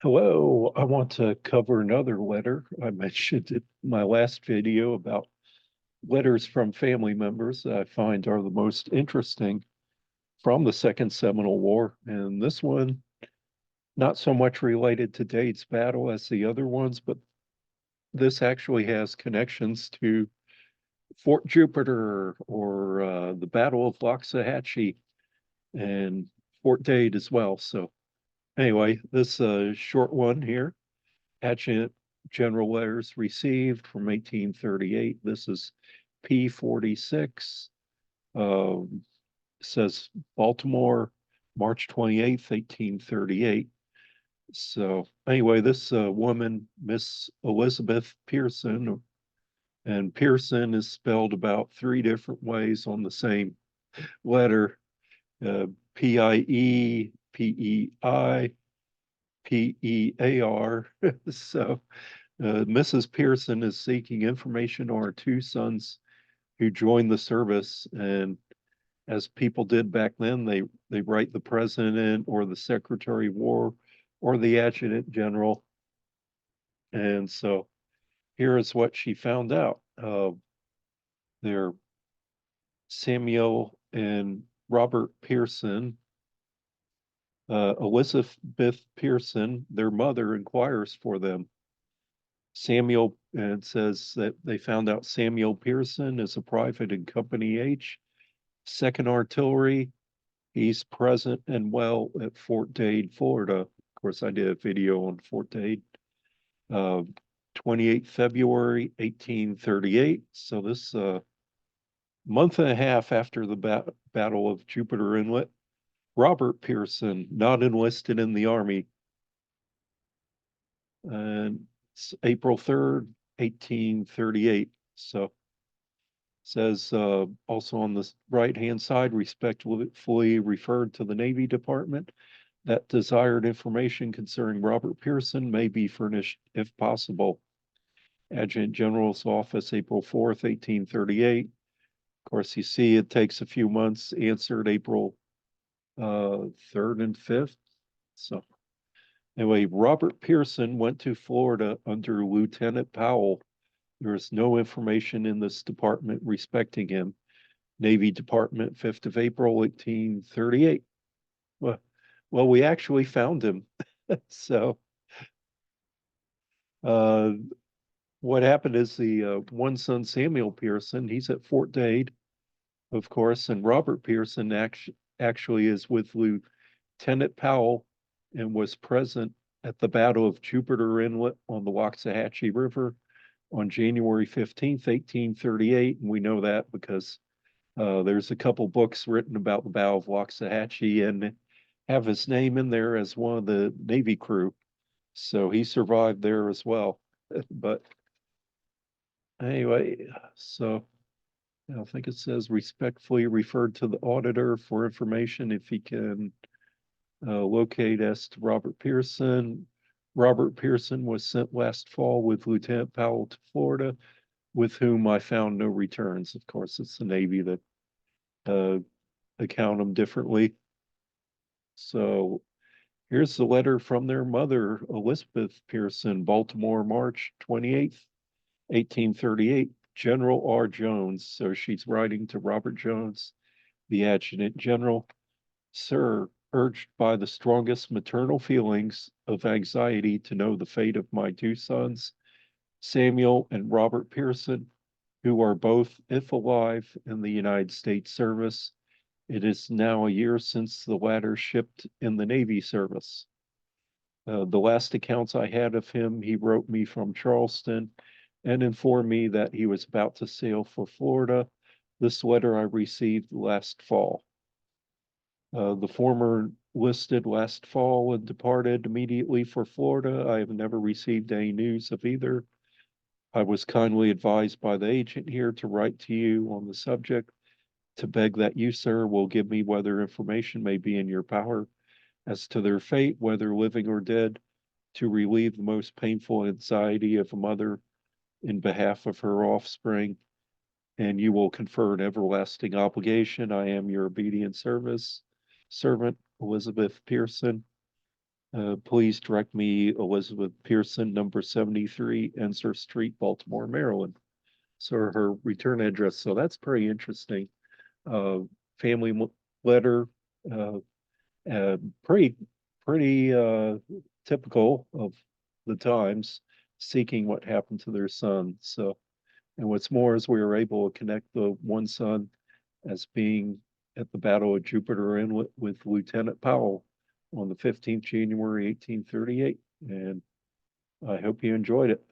Hello, I want to cover another letter. I mentioned in my last video about letters from family members that I find are the most interesting from the Second Seminole War. And this one, not so much related to Dade's battle as the other ones, but this actually has connections to Fort Jupiter or the Battle of Loxahatchee and Fort Dade as well. So anyway, this short one here. Adjutant General letters received from 1838. This is P46. Um, says Baltimore, March 28th, 1838. So anyway, this woman, Miss Elizabeth Pierson, and Pearson is spelled about three different ways on the same letter, P-I-E, P-E-I, P-E-A-R. So Mrs. Pearson is seeking information on her two sons who joined the service. And as people did back then, they write the president or the secretary of war or the adjutant general. And so here is what she found out. They're Samuel and Robert Pierson. Elizabeth Pierson, their mother, inquires for them. Samuel, and says that they found out Samuel Pierson is a private in Company H, 2nd Artillery. He's present and well at Fort Dade, Florida. Of course, I did a video on Fort Dade. Uh, 28th February, 1838. So this month and a half after the Battle of Jupiter Inlet, Robert Pierson, not enlisted in the Army. And it's April 3rd, 1838. So says also on the right-hand side, respectfully referred to the Navy Department that desired information concerning Robert Pierson may be furnished if possible. Adjutant General's Office, April 4th, 1838. Of course, you see it takes a few months, answered April 3rd and 5th. So anyway, Robert Pierson went to Florida under Lieutenant Powell. There is no information in this department respecting him. Navy Department, 5th of April, 1838. Well, we actually found him. So uh, what happened is the one son, Samuel Pierson, he's at Fort Dade, of course, and Robert Pierson actually is with Lieutenant Powell and was present at the Battle of Jupiter Inlet on the Loxahatchee River on January 15th, 1838. And we know that because there's a couple books written about the Battle of Loxahatchee and have his name in there as one of the Navy crew. So he survived there as well. But anyway, so I think it says respectfully referred to the auditor for information if he can locate as to Robert Pierson. Robert Pierson was sent last fall with Lieutenant Powell to Florida, with whom I found no returns. Of course, it's the Navy that uh, account them differently. So here's the letter from their mother, Elizabeth Pierson, Baltimore, March 28th, 1838. General R. Jones. So she's writing to Robert Jones, the Adjutant General. Sir, urged by the strongest maternal feelings of anxiety to know the fate of my two sons, Samuel and Robert Pierson, who are both, if alive, in the United States service. It is now a year since the latter shipped in the Navy service. The last accounts I had of him, he wrote me from Charleston and informed me that he was about to sail for Florida. This letter I received last fall. The former listed last fall and departed immediately for Florida. I have never received any news of either. I was kindly advised by the agent here to write to you on the subject to beg that you, sir, will give me whether information may be in your power as to their fate, whether living or dead, to relieve the most painful anxiety of a mother in behalf of her offspring, and you will confer an everlasting obligation. I am your obedient servant, Elizabeth Pierson. Please direct me Elizabeth Pearson, number 73, Ensor Street, Baltimore, Maryland. So her return address. So that's pretty interesting. Uh, family letter, uh, uh, pretty, pretty typical of the times, seeking what happened to their son. So, and what's more is we were able to connect the one son as being at the Battle of Jupiter Inlet with Lieutenant Powell on the 15th January 1838. And I hope you enjoyed it.